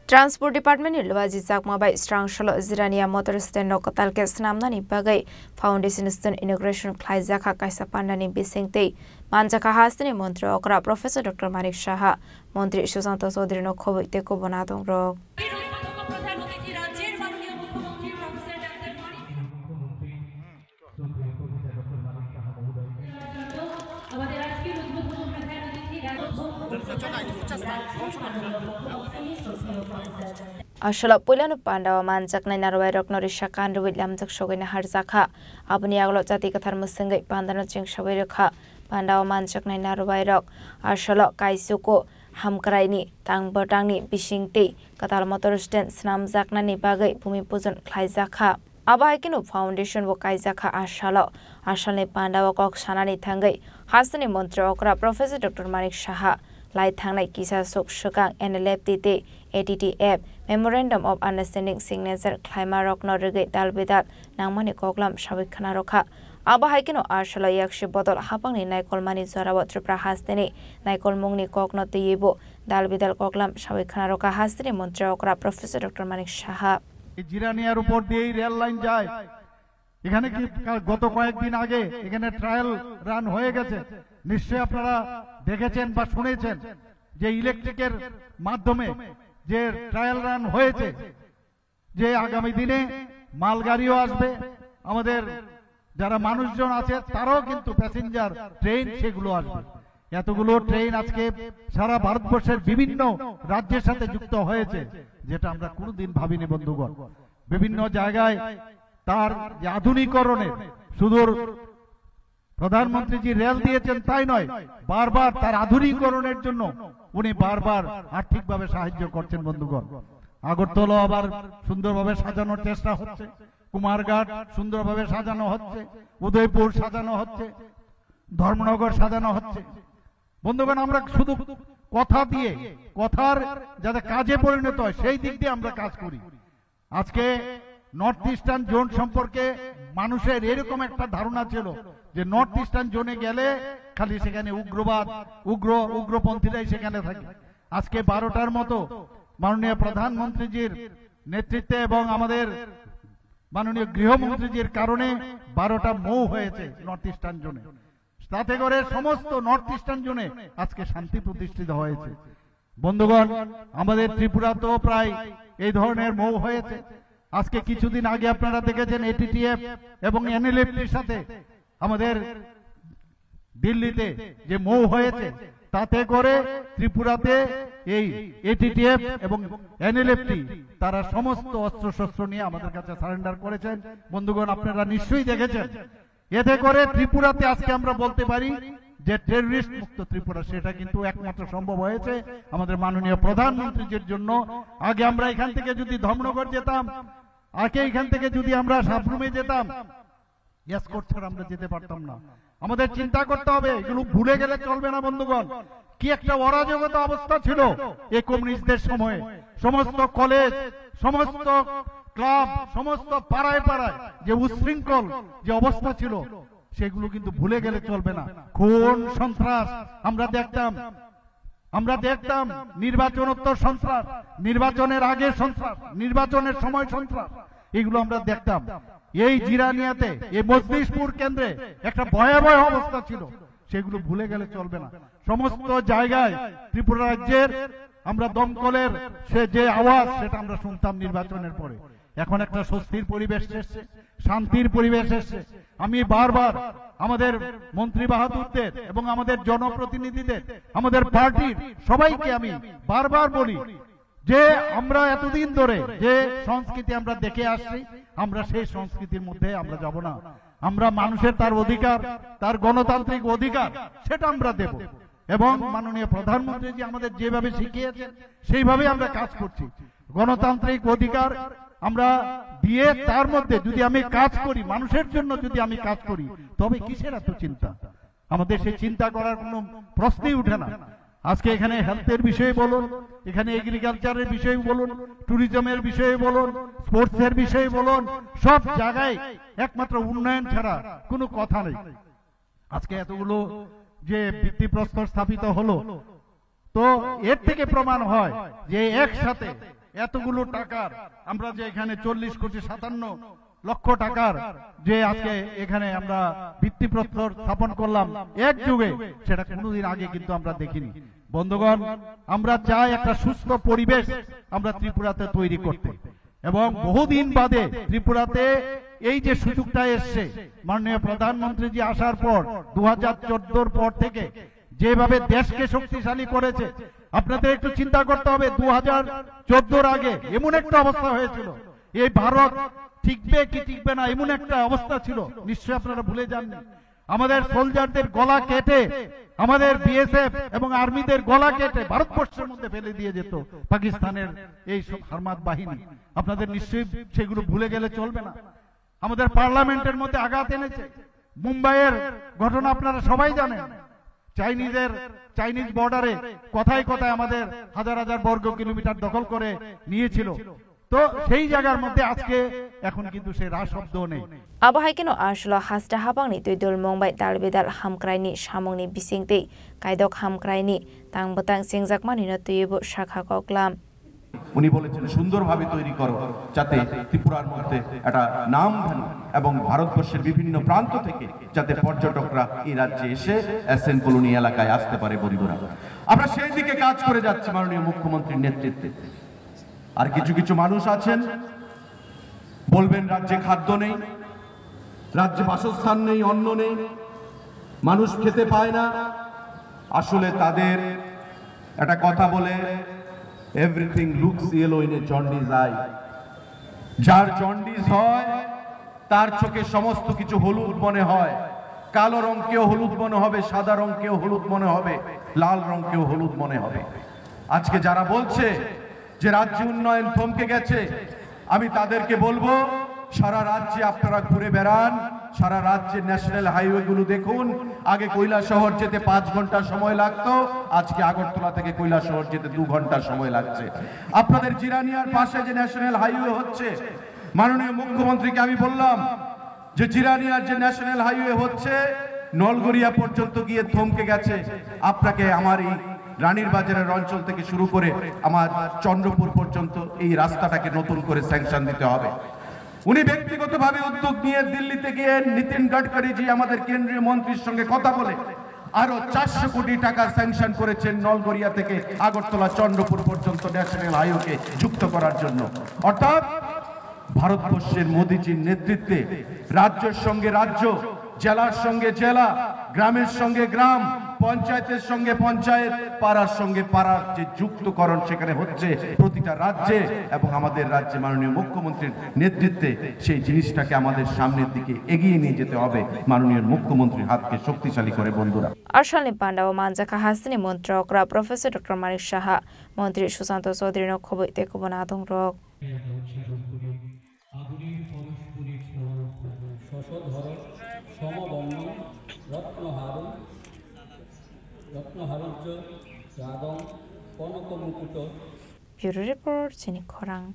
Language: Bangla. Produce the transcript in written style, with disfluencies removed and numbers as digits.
Transport Department Ilwaji Zakmabai Strang Shalo Zirania Motor Stand Nokotalke Snamnani Bagai Foundation Stone Inauguration Klaizaka Kaisa Pandani Bisingte Manjaka Hastini Montro Okra Professor Dr. Manik Shaha Montri Shusanto Sodrino Kovi Teko Bonatong Ro Ashala Pulano Panda Manjak Narway Rocknori Shakan William Jakshogin Harzaka Abuni Aglo Jati Katar Musinga Pandana Jing Shavirka Panda Manjak Narway Rock Ashala Kaisuko Hamkraini Tang Botani Bishingti Katal Motor Stand Snam Zaknani Bagai Bumi Puzon Klaizaka Abaikino Foundation Wokaizaka Ashale Panda Wokok Shanani Tangai Hasani Montro Okra Professor Dr. Manik Shaha Lai Tangai Kisa Sok Shukang and Leptite ATTF Memorandum of Understanding Signature Climate Rock Norgate Dalbidat Namani Koklam Shavik Kanaroka Abahikino Arshala Yakshi Bottle Hapang Naikol Mani Zorawa Tripra Hasteni Naikol Mungni Kokno Tebo Dalbidal Koklam Shavik Kanaroka Hasteni Montreokra Professor Dr. Manik Shaha জিরানিয়ার উপর দিয়ে রেল লাইন যায় এখানে কি গত কয়েকদিন আগে এখানে ট্রায়াল রান হয়ে গেছে নিশ্চয়ই আপনারা দেখেছেন বা শুনেছেন যে ইলেকট্রিকের মাধ্যমে যে ট্রায়াল রান হয়েছে যে আগামী দিনে মালগাড়িও আসবে আমাদের যারা মানুষজন আছে তারাও কিন্তু প্যাসেঞ্জার ট্রেন সেগুলো আসবে এতগুলো ট্রেন আজকে সারা ভারতবর্ষের বিভিন্ন রাজ্যের সাথে যুক্ত হয়েছে যেটা আমরা কোনোদিন ভাবিনি বন্ধুগণ বিভিন্ন জায়গায় তার যে আধুনিকরণে সুদূর প্রধানমন্ত্রীজি রেল দিয়েছেন তাই নয় বারবার তার আধুনিকরণের জন্য উনি বারবার আর্থিকভাবে সাহায্য করছেন বন্ধুগণ আগরতলা আবার সুন্দরভাবে সাজানোর চেষ্টা হচ্ছে কুমারঘাট সুন্দরভাবে সাজানো হচ্ছে উদয়পুর সাজানো হচ্ছে ধর্মনগর সাজানো হচ্ছে বন্ধুগণ আমরা শুধু কথা দিয়ে কথার যাতে কাজে পরিণত হয় সেই দিক দিয়ে আমরা কাজ করি আজকে নর্থ ইস্টার্ন জোন সম্পর্কে মানুষের এরকম একটা ধারণা ছিল যে নর্থ ইস্টার্ন জোনে গেলে খালি সেখানে উগ্রবাদ উগ্রপন্থীরাই সেখানে থাকে আজকে 12টার মতো মাননীয় প্রধানমন্ত্রীজির নেতৃত্বে এবং আমাদের মাননীয় গৃহমন্ত্রীজির কারণে 12টা মৌ হয়েছে নর্থ ইস্টার্ন জোনে তাতে করে সমস্ত নর্থ ইস্টার্ন জোনে আজকে শান্তি প্রতিষ্ঠিত হয়েছে বন্ধুগণ আমাদের ত্রিপুরাতেও প্রায় এই ধরনের মৌ হয়েছে আজকে কিছুদিন আগে আপনারা দেখেছেন এটিটিএফ এবং এনএলএফটির সাথে আমাদের দিল্লিতে যে মৌ হয়েছে তাতে করে ত্রিপুরাতে এই এটিটিএফ এবং এনএলএফটি তারা সমস্ত অস্ত্রশস্ত্র নিয়ে আমাদের কাছে সারেন্ডার করেছেন বন্ধুগণ আপনারা নিশ্চয়ই দেখেছেন এতে করে ত্রিপুরাতে আজকে আমরা বলতে পারি যে টেররিস্ট মুক্ত ত্রিপুরা সেটা কিন্তু একমাত্র সম্ভব হয়েছে আমাদের মাননীয় প্রধানমন্ত্রীর জন্য আগে আমরা এখান থেকে যদি ধর্মনগর যেতাম আগে এখান থেকে যদি আমরা সাবরুমে যেতাম এসকর্ট ছাড়া আমরা যেতে পারতাম না আমাদের চিন্তা করতে হবে এগুলো ভুলে গেলে চলবে না বন্ধুগণ কি একটা অরাজকতা অবস্থা ছিল এই কমিউনিস্টদের সময়ে সমস্ত কলেজ সমস্ত ক্লাব সমস্ত পাড়ায় পাড়ায় যে উশৃঙ্খল যে অবস্থা ছিল সেগুলো কিন্তু ভুলে গেলে চলবে না খুন সন্ত্রাস আমরা দেখতাম নির্বাচনোত্তর সন্ত্রাস নির্বাচনের আগে সন্ত্রাস নির্বাচনের সময় সন্ত্রাস এগুলো আমরা দেখতাম এই জিরানিয়াতে এই মজলিশপুর কেন্দ্রে একটা ভয়াবহ অবস্থা ছিল সেগুলো ভুলে গেলে চলবে না সমস্ত জায়গায় ত্রিপুরা রাজ্যের আমরা দমকলের সে যে আওয়াজ সেটা আমরা শুনতাম নির্বাচনের পরে এখন একটা স্বস্তির পরিবেশ এসেছে শান্তির পরিবেশ এসেছে আমি বারবার আমাদের মন্ত্রী বাহাদুরদের এবং আমাদের জনপ্রতিনিধিদের আমাদের পার্টির সবাইকে আমি বারবার বলি যে আমরা এতদিন ধরে যে সংস্কৃতি আমরা দেখে আসছি আমরা সেই সংস্কৃতির মধ্যে আমরা যাব না আমরা মানুষের তার অধিকার তার গণতান্ত্রিক অধিকার সেটা আমরা দেব এবং মাননীয় প্রধানমন্ত্রী জি আমাদের যেভাবে শিখিয়েছেন সেইভাবে আমরা কাজ করছি গণতান্ত্রিক অধিকার আমরা দিয়ে তার মধ্যে যদি আমি কাজ করি মানুষের জন্য যদি আমি কাজ করি তবে কিসের এত চিন্তা আমাদের সেই চিন্তা করার কোনো প্রশ্নই উঠে না আজকে এখানে হেলথের বিষয়ে বলুন এখানে এগ্রিকালচারের বিষয়ে বলুন ট্যুরিজমের বিষয়ে বলুন স্পোর্টসের বিষয়ে বলুন সব জায়গায় একমাত্র উন্নয়ন ছাড়া কোনো কথা নেই আজকে এতগুলো যে ভিত্তিপ্রস্তর স্থাপিত হলো তো এর থেকে প্রমাণ হয় যে একসাথে এতগুলো টাকার আমরা যে এখানে 40,57,00,000 টাকার যে আজকে এখানে আমরা ভিত্তিপ্রস্তর স্থাপন করলাম এক যুগে, সেটা কোনোদিন আগে কিন্তু আমরা দেখিনি। বন্ধুগণ, আমরা চাই একটা সুস্থ পরিবেশ আমরা ত্রিপুরাতে তৈরি করতে, এবং বহুদিন বাদে ত্রিপুরাতে এই যে সুযোগটা এসছে মাননীয় প্রধানমন্ত্রীজি আসার পর 2014 পর থেকে যেভাবে দেশকে শক্তিশালী করেছে, আপনাদের একটু চিন্তা করতে হবে 2014 আগে এমন একটা অবস্থা হয়েছিল, এই ভারত টিকবে কি টিকবে না এমন একটা অবস্থা ছিল, নিশ্চয়ই আপনারা ভুলে যাননি। আমাদের সোলজারদের গলা কেটে, আমাদের বিএসএফ এবং আর্মিদের গলা কেটে ভারতবর্ষের মধ্যে ফেলে দিয়ে যেত পাকিস্তানের এই হারমাত বাহিনী। আপনাদের নিশ্চয়ই সেগুলো ভুলে গেলে চলবে না। আমাদের পার্লামেন্টের মধ্যে আঘাত এনেছে। মুম্বাইয়ের ঘটনা আপনারা সবাই জানেন, চাইনিজ বর্ডারে কথায় কথায় আমাদের হাজার হাজার বর্গ কিলোমিটার দখল করে নিয়েছিল। তো সেই জায়গার মধ্যে আজকে এখন কিন্তু সেই রাশব্দ নেই। Abahai keno arslo hasda habangni tuidul Mumbai dalbedal hamkraini samungni bisingti kaidok hamkraini tangbotang singjakmani no tuibu shakha koklam. উনি বলেছেন সুন্দরভাবে তৈরি করো, যাতে ত্রিপুরার মধ্যে একটা নাম ধানি এবং ভারতবর্ষের বিভিন্ন প্রান্ত থেকে যাতে পর্যটকরা এই রাজ্যে এসে এসএন কলোনি এলাকায় আসতে পারে। বন্ধুরা, আমরা সেই দিকে কাজ করে যাচ্ছি মাননীয় মুখ্যমন্ত্রীর নেতৃত্বে। আর কিছু কিছু মানুষ আছেন বলবেন রাজ্যে খাদ্য নেই, রাজ্যে বাসস্থান নেই, অন্ন নেই, মানুষ খেতে পায় না। আসলে তাদের একটা কথা বলে, everything looks yellow in a jaundice I. যার জন্ডিস হয় তার চোখে সমস্ত কিছু হলুদ মনে হয়। কালো রঙকেও হলুদ মনে হবে, সাদা রঙকেও হলুদ মনে হবে, লাল রঙকেও হলুদ মনে হবে। আজকে যারা বলছে যে রাজ্য উন্নয়ন থমকে গেছে, আমি তাদেরকে বলবো সারা রাজ্যে আপনারা ঘুরে বেড়ান, সারা রাজ্যে ন্যাশনাল হাইওয়ে গুলো দেখুন। আগে কৈলাসহর যেতে 5 ঘন্টা সময় লাগতো, আজকে আগরতলা থেকে কৈলাসহর যেতে 2 ঘন্টা সময় লাগছে। আপনাদের জিরানিয়ার পাশে যে ন্যাশনাল হাইওয়ে হচ্ছে, মাননীয় মুখ্যমন্ত্রীকে আমি বললাম যে জিরানিয়ার যে ন্যাশনাল হাইওয়ে হচ্ছে নলগড়িয়া পর্যন্ত গিয়ে থমকে গেছে। আপনাকে আমার এই রানীর বাজারের অঞ্চল থেকে শুরু করে আমার চন্দ্রপুর পর্যন্ত এই রাস্তাটাকে নতুন করে স্যাংশন দিতে হবে। উনি ব্যক্তিগতভাবে উদ্যোগ নিয়ে দিল্লিতে গিয়ে নীতিন গডকরিজি আমাদের কেন্দ্রীয় মন্ত্রীর সঙ্গে কথা বলে আরো 400 কোটি টাকা স্যাংশন করেছেন নলগড়িয়া থেকে আগরতলা চন্দ্রপুর পর্যন্ত ন্যাশনাল হাইওয়েকে যুক্ত করার জন্য। অর্থাৎ ভারতবর্ষের মোদিজির নেতৃত্বে রাজ্যের সঙ্গে রাজ্য, জেলার সঙ্গে জেলা, গ্রামের সঙ্গে গ্রাম, পঞ্চায়েতের সঙ্গে পঞ্চায়েত, পাড়ার সঙ্গে পাড়ার যে যুক্তকরণ সেখানে হচ্ছে প্রতিটা রাজ্যে, এবং আমাদের রাজ্যে মাননীয় মুখ্যমন্ত্রীর নেতৃত্বে সেই জিনিসটাকে আমাদের সামনের দিকে এগিয়ে নিয়ে যেতে হবে মাননীয় মুখ্যমন্ত্রীর হাতকে শক্তিশালী করে। বন্ধুরা, Arshani Pandao Manjaka Hasini Montrokra Professor Dr. Manik Shaha Montri Susanto Sodri no Kobo Tekobonadong Rock. Bureau Report, Chini Korang.